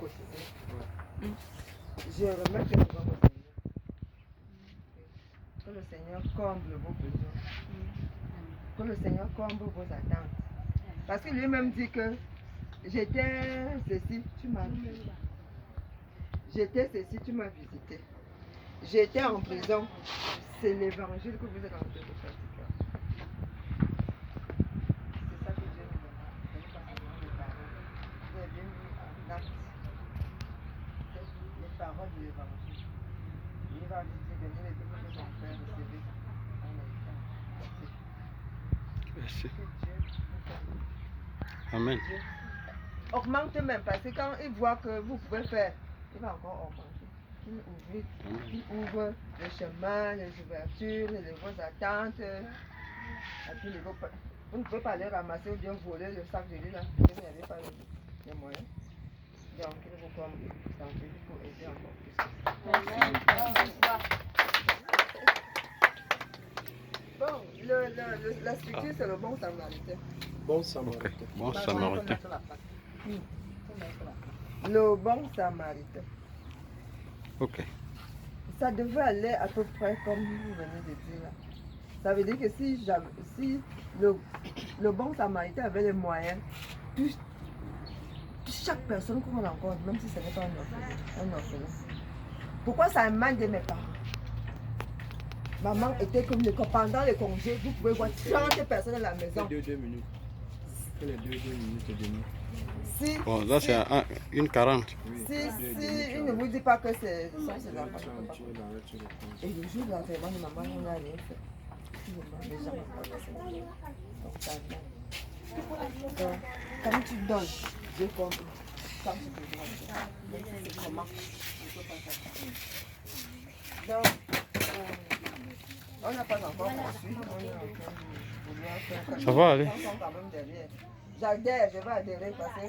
quotidien. Je remets que devant le Seigneur. Que le Seigneur comble vos besoins. Que le Seigneur comble vos attentes. Parce que lui-même dit que j'étais ceci, tu m'as visité. J'étais ceci, tu m'as visité. J'étais en prison. C'est l'évangile que vous êtes en train de pratiquer. C'est ça que Dieu nous demande. Ce n'est pas seulement les paroles. Vous avez bien mis en acte les paroles de l'évangile. Il va visiter, venir les peuples de son frère, recevoir en état. Merci. Que Dieu nous fasse. Amen. Dieu augmente même parce que quand il voit que vous pouvez faire, il va encore augmenter. Il ouvre le chemin, les ouvertures, vos attentes. À tous les niveaux. Vous ne pouvez pas aller ramasser ou bien voler le sac de riz là, parce que vous n'avez pas les moyens. Donc il vous comme santé pour aider encore plus. Bon, la structure c'est le bon samaritain. Bon samaritain. Okay. Bon samaritain. Le bon samaritain. Ok. Ça devrait aller à peu près comme vous venez de dire là. Ça veut dire que si le bon samaritain avait les moyens, chaque personne qu'on rencontre, même si ce n'est pas un orphelin. Pourquoi ça émane de mes parents? Maman était comme pendant les congés, vous pouvez voir 30 personnes à la maison. 2 minutes. Les 2 minutes et demie. Si, Bon, là c'est 1:40. si il ne vous dit pas que c'est ses enfants. Et le jour de l'enterrement de maman, on n'a rien fait. Les gens n'ont pas fait. Donc, ça vient. Donc, comme tu donnes, Dieu compte. Comme tu te donnes, c'est comment il faut pas faire. Donc, on n'a pas encore poursuivi. On est en train de vouloir faire. Ça va aller. Ils sont quand même derrière. J'adhère, je vais adhérer parce que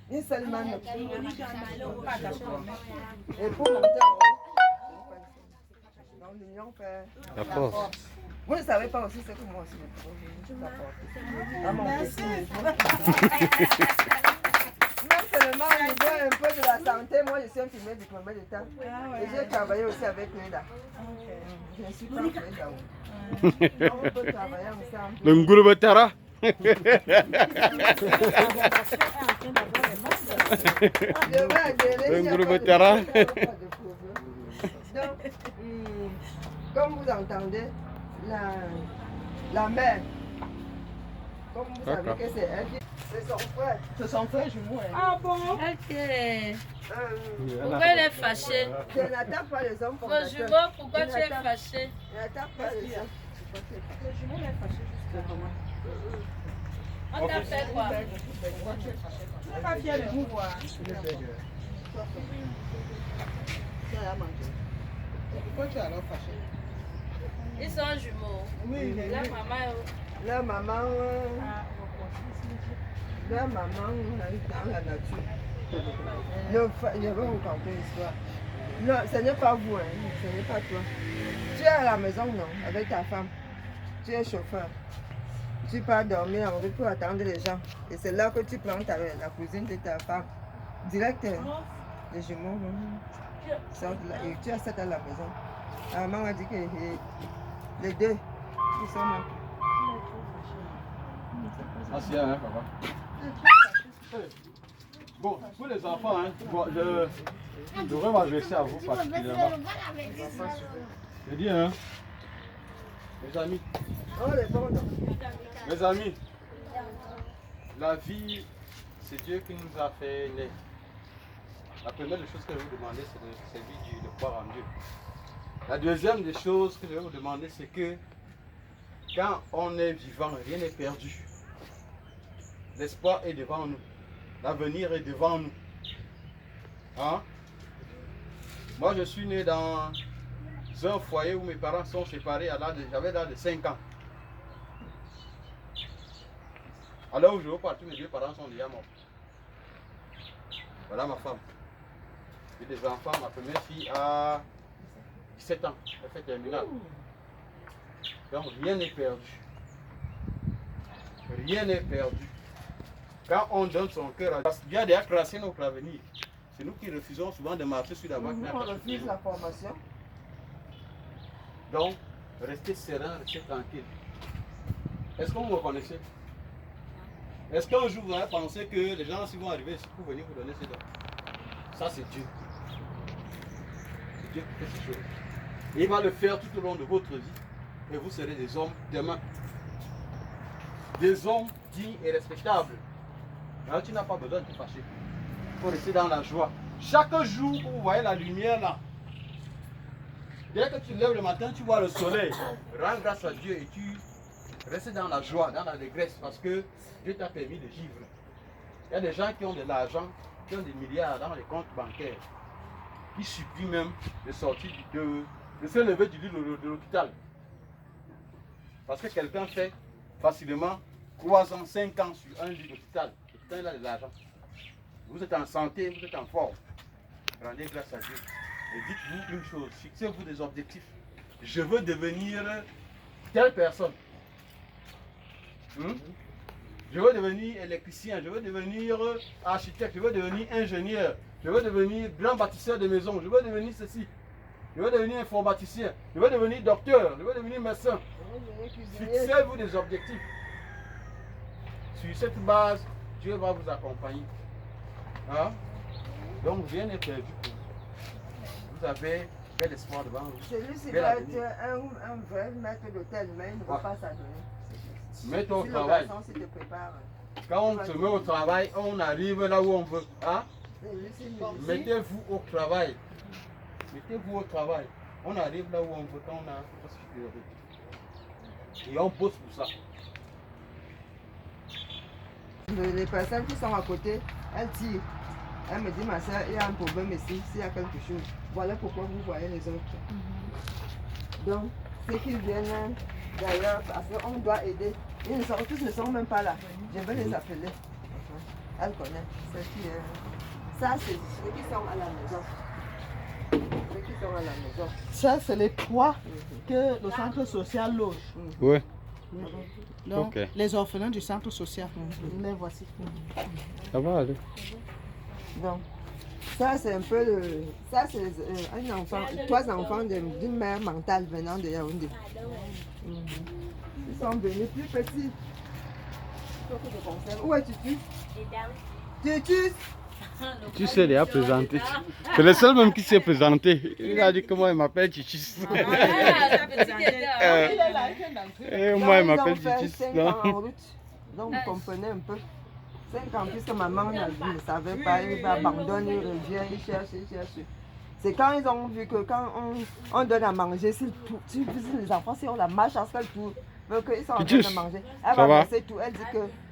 une seule main ne peut pas. Et pour monter en haut, donc l'union fait La force. Vous ne savez pas aussi ce que moi aussi je peux apporter. À mon petit niveau. Même seulement au niveau un peu de la santé, moi je suis infirmière diplômée d'État. Et j'ai travaillé aussi avec Neda. Je suis pas Neda. On peut travailler ensemble. Le Ngouroubatara. Je vais adhérer. Le Ngouroubatara. Donc, comme vous entendez, la mère, comme vous savez que c'est elle, c'est son frère. C'est son frère jumeau. Ah bon? Ok. Pourquoi elle est fâchée? Je n'attaque pas les hommes Vos fondateurs. jumeaux, pourquoi tu es fâchée? Je n'attaque pas les hommes. Le jumeau est fâché juste comment? On t'a fait quoi? Tu n'es pas fier de nous voir. Pourquoi tu es alors fâché? Ils sont jumeaux. Oui, La maman la maman, dans la nature. Je vais vous raconter l'histoire. Non, ce n'est pas vous, hein, ce n'est pas toi. Tu es à la maison, non, avec ta femme. Tu es chauffeur. Tu pars dormir en route pour attendre les gens. Et c'est là que tu prends la cousine de ta femme. Direct, les jumeaux sortent là. Et tu as sept à la maison. La maman a dit que les deux, ils sont là. Ancien, hein, papa. Bon, pour les enfants, hein, bon, je devrais m'adresser à vous particulièrement. Je dis, hein, mes amis, Oh, les bons, non. mes amis, la vie, c'est Dieu qui nous a fait naître. La première des choses que je vais vous demander, c'est de servir Dieu, de croire en Dieu. La deuxième des choses que je vais vous demander, c'est que quand on est vivant, rien n'est perdu. L'espoir est devant nous. L'avenir est devant nous. Hein? Moi, je suis né dans un foyer où mes parents sont séparés j'avais l'âge de 5 ans. Alors où je veux partir, mes deux parents sont déjà morts. Voilà ma femme. J'ai des enfants, ma première fille a 17 ans, elle fait terminale. Donc rien n'est perdu. Rien n'est perdu. Quand on donne son cœur à Dieu, Dieu a déjà tracé notre avenir. C'est nous qui refusons souvent de marcher sur la voie. On refuse la formation. Donc, restez serein, restez tranquille. Est-ce que vous me reconnaissez? Est-ce qu'un jour vous allez penser que les gens qui vont arriver ici pour venir vous donner ces dons? Ça c'est Dieu. C'est Dieu qui fait ces choses. Et il va le faire tout au long de votre vie. Et vous serez des hommes demain. Des hommes dignes et respectables. Alors tu n'as pas besoin de te fâcher. Il faut rester dans la joie. Chaque jour où vous voyez la lumière là, dès que tu lèves le matin, tu vois le soleil. Rends grâce à Dieu et tu restes dans la joie, dans l'allégresse, parce que Dieu t'a permis de vivre. Il y a des gens qui ont de l'argent, qui ont des milliards dans les comptes bancaires, qui supplient même de sortir de se lever du lit de l'hôpital. Parce que quelqu'un fait facilement 3 ans, 5 ans sur un lit d'hôpital. Et pourtant il a de l'argent. Vous êtes en santé, vous êtes en forme. Rendez grâce à Dieu. Et dites-vous une chose, fixez-vous des objectifs. Je veux devenir telle personne. Je veux devenir électricien, je veux devenir architecte, je veux devenir ingénieur, je veux devenir grand bâtisseur de maison, je veux devenir ceci. Je veux devenir informaticien, je veux devenir docteur, je veux devenir médecin. Fixez-vous des objectifs. Sur cette base, Dieu va vous accompagner. Hein? Donc rien n'est perdu pour vous. Vous avez quel espoir devant vous. Celui-ci doit être un vrai maître d'hôtel, mais il ne va pas s'adonner. Mets-toi au travail. Quand on se met au travail, on arrive là où on veut. Hein? Mettez-vous au travail. Mettez-vous au travail. On arrive là où on veut quand on a une possibilité. Et on bosse pour ça. Les personnes qui sont à côté, elles tirent. Elle me dit, ma soeur, il y a un problème ici, s'il y a quelque chose. Voilà pourquoi vous voyez les autres. Donc, ceux qui viennent d'ailleurs, parce qu'on doit aider. Tous ne sont même pas là. Je vais les appeler. Elle connaît. Ça, c'est ceux qui sont à la maison. Ceux qui sont à la maison. Ça, c'est les 3 que le centre social loge. Oui. Donc, Ok. les orphelins du centre social. Les voici. Ça va aller. Donc, ça c'est un peu le... Ça c'est un enfant, 3 enfants d'une mère mentale venant de Yaoundé. Ils sont venus plus petits. Où est Tutu? Tutu? Tu sais, il a présenté. C'est le seul même qui s'est présenté. Il a dit que moi, il m'appelle Chichis. Et moi, il m'appelle Chichis. 5 ans en route. Donc, vous comprenez un peu. 5 ans, puisque maman ne savait pas, il abandonne, il revient, il cherche, il cherche. C'est quand ils ont vu que quand on donne à manger, si les enfants, si on la marche, parce qu'elle tourne, veut qu'ils sont en train de manger, elle va verser tout, elle dit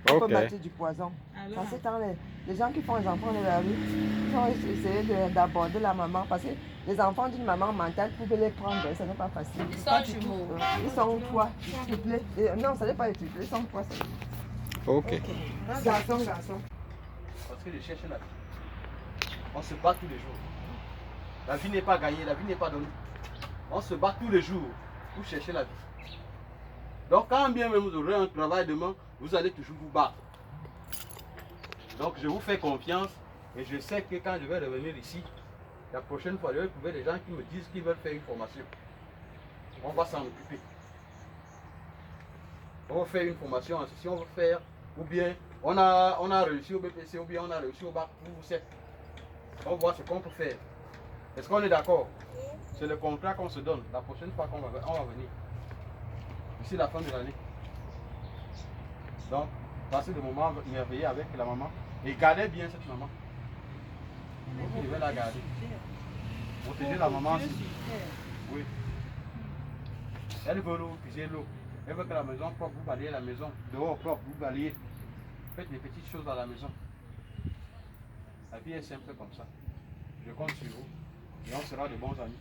qu'on peut mettre du poison. Dans ce temps, les gens qui font les enfants de la rue, ils ont essayé d'aborder la maman, parce que les enfants d'une maman mentale pouvaient les prendre, ce n'est pas facile. Ils sont jumeaux. Ils sont 3, triplés. Non, ce n'est pas les triplés, ils sont 3. Ok. Garçon. Parce que je cherche la vie. On se bat tous les jours. La vie n'est pas gagnée, la vie n'est pas donnée. On se bat tous les jours pour chercher la vie. Donc quand bien même vous aurez un travail demain, vous allez toujours vous battre. Donc je vous fais confiance et je sais que quand je vais revenir ici, la prochaine fois, je vais trouver des gens qui me disent qu'ils veulent faire une formation. On va s'en occuper. On va faire une formation en ceci, on va faire, ou bien on a réussi au BPC, ou bien on a réussi au bac, vous savez. On va voir ce qu'on peut faire. Est-ce qu'on est d'accord? C'est le contrat qu'on se donne la prochaine fois qu'on va venir. D'ici la fin de l'année. Donc, passez des moments merveilleux avec la maman. Et gardez bien cette maman. Vous devez la garder. Protégez la maman aussi. Oui. Elle veut l'eau, puiser l'eau. Elle veut que la maison propre, vous balayez la maison. Dehors propre, vous balayez. Faites des petites choses à la maison. La vie est simple comme ça. Je compte sur vous. Et on sera de bons amis.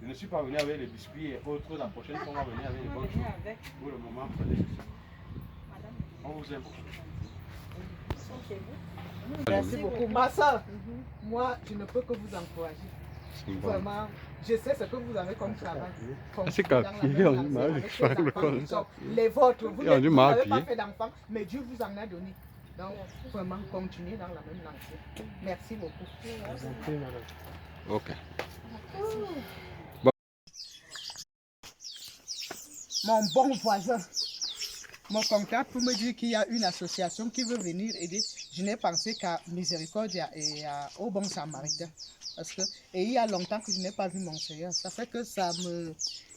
Je ne suis pas venu avec les biscuits et autres. La prochaine fois, on va venir avec les bonnes choses. Pour le moment, prenez ceci. On vous aime beaucoup. Merci beaucoup. Ma soeur, moi, je ne peux que vous encourager. Vraiment, je sais ce que vous avez comme travail. C'est quand Les vôtres, vous n'avez pas fait d'enfants, mais Dieu vous en a donné. Donc, vraiment, continuez dans la même lancée. Merci beaucoup. Vous en prie, madame. Ok. Mon bon voisin me contacte pour me dire qu'il y a une association qui veut venir aider. Je n'ai pensé qu'à Miséricordia et au Bon Samaritain. Et il y a longtemps que je n'ai pas vu mon Seigneur. Ça fait que ça me...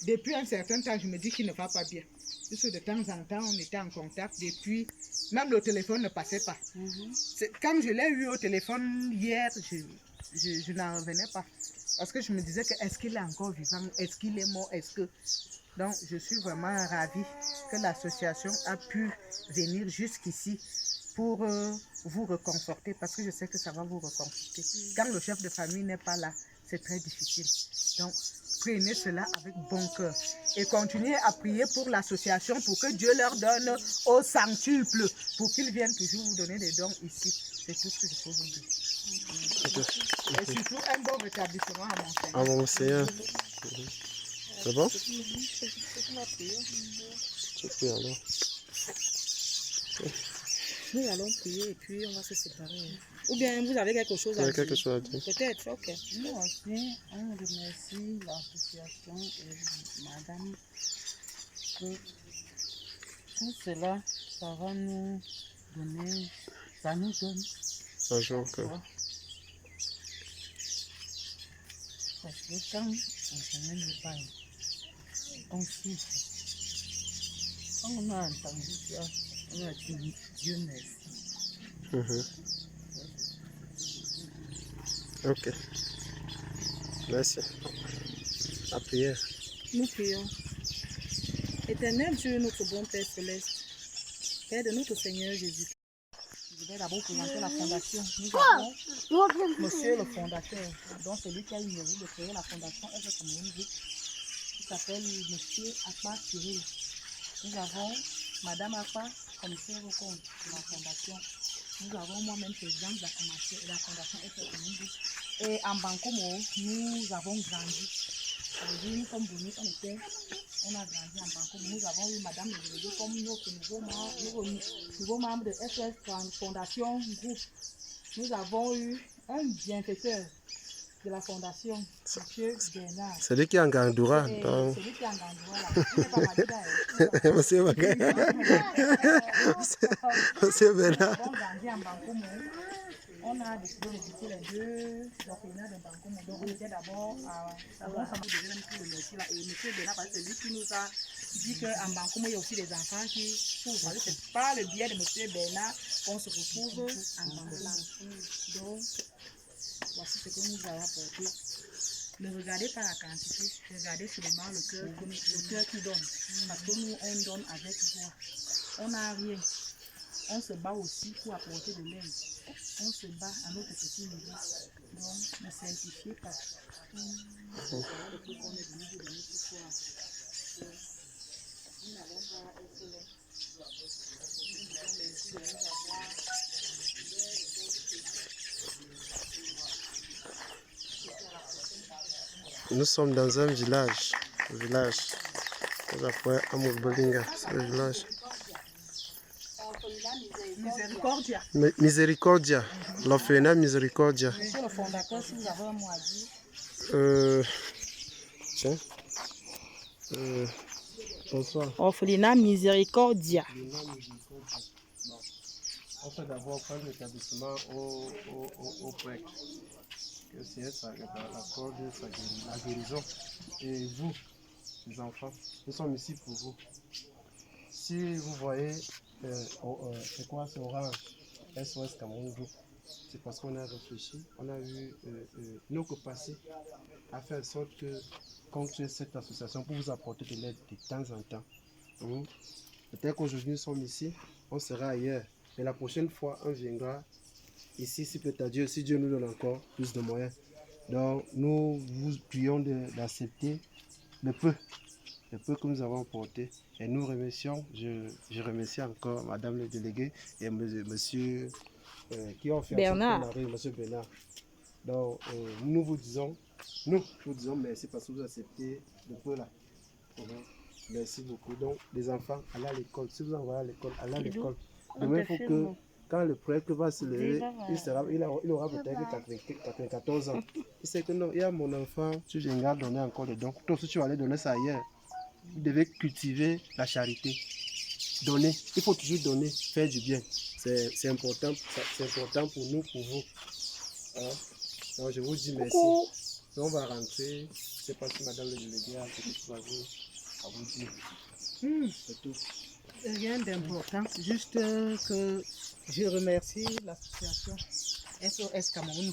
Depuis un certain temps, je me dis qu'il ne va pas bien. Puisque de temps en temps, on était en contact. Depuis, même le téléphone ne passait pas. Quand je l'ai eu au téléphone hier, je n'en revenais pas. Parce que je me disais que est-ce qu'il est encore vivant? Est-ce qu'il est mort? Donc, je suis vraiment ravie que l'association a pu venir jusqu'ici pour vous reconforter, parce que je sais que ça va vous reconforter. Quand le chef de famille n'est pas là, c'est très difficile. Donc, prenez cela avec bon cœur et continuez à prier pour l'association pour que Dieu leur donne au centuple, pour qu'ils viennent toujours vous donner des dons ici. C'est tout ce que je peux vous dire. Et surtout, un bon rétablissement à mon Seigneur. Ah bon, Seigneur. C'est bon? Tu pries alors. Nous allons prier et puis on va se séparer. Ou bien vous avez quelque chose à dire? Quelque chose à dire. Peut-être, ok. Nous aussi, on remercie l'association et madame que tout cela, ça va nous donner, ça nous donne. Un jour que... Parce que quand on Seigneur nous parle, on souffre. Quand on a entendu ça, on a dit Dieu merci. Ok. Merci. La prière. Nous prions. Éternel Dieu, notre bon Père Céleste, Père de notre Seigneur Jésus. Je vais d'abord présenter la fondation. Nous avons monsieur le fondateur, donc celui qui a eu le mérite de créer la fondation FSMNV, qui s'appelle monsieur Akpa Cyril. Nous avons madame Akpa, commissaire au compte de la fondation. Nous avons moi-même présidente de la fondation FSMNV. Et en Bankomo, nous avons grandi. Nous sommes venus, on a grandi en Bankomo. Nous avons eu madame le délégué comme notre nouveau membre de FS Fondation Groupe. Nous avons eu un bienfaiteur de la fondation, M. Bernard. C'est lui qui est en Gandoura. C'est lui qui est en Gandoura là. Il n'est pas Madiga. Monsieur Bagay. Monsieur Bernard. Nous avons grandi en Bankomo. On a décidé de quitter les deux orphelinats de Bankomo. Donc on était d'abord à et M. Bernard, parce que c'est lui qui nous a dit qu'en Bankomo, il y a aussi des enfants qui souffrent. C'est par le biais de M. Bernard qu'on se retrouve en Bankomo. Donc, voici ce que nous avons apporté. Ne regardez pas la quantité, regardez seulement le cœur qui donne. Parce que nous, on donne avec joie. On n'a rien. On se bat aussi pour apporter de l'aide. On se bat à notre petit niveau. Donc, ne simplifiez pas. Nous sommes dans un village. On appelle Amourbolinga, c'est le village. Miséricordia. Miséricordia, l'orphelinat Miséricordia. Monsieur le fondateur, si vous avez un mot à dire. Tiens. Bonsoir. Orphelinat Miséricordia. On fait d'abord prendre l'établissement au PREC. Que c'est l'accord de la guérison. Et vous, les enfants, nous sommes ici pour vous. Si vous voyez, c'est quoi, c'est orange, SOS Cameroun Group, c'est parce qu'on a réfléchi, on a eu nos capacités à faire en sorte que contre cette association pour vous apporter de l'aide de temps en temps. Peut-être qu'aujourd'hui nous sommes ici, on sera ailleurs. Et la prochaine fois, on viendra ici, si peut-être Dieu, si Dieu nous donne encore plus de moyens. Donc, nous vous prions d'accepter le peu que nous avons apporté. Et nous remercions, je remercie encore Madame le délégué et Monsieur qui ont fait Bernard. Monsieur Bernard. Donc, nous vous disons merci parce que vous acceptez le peu là. Merci beaucoup. Donc, les enfants, allez à l'école. Si vous envoyez à l'école, allez à l'école. Demain, il faut quand le prêtre va se lever, il aura peut-être 94 ans. Il sait que non, il y a mon enfant, si je regarde donner encore des dons, toi aussi tu vas aller donner ça ailleurs. Vous devez cultiver la charité. Donner, il faut toujours donner, faire du bien. C'est important pour nous, pour vous. Hein? Donc je vous dis merci. Donc, on va rentrer. Je ne sais pas si madame le délégué a quelque chose à vous dire. C'est tout. Rien d'important, juste que je remercie l'association SOS Cameroun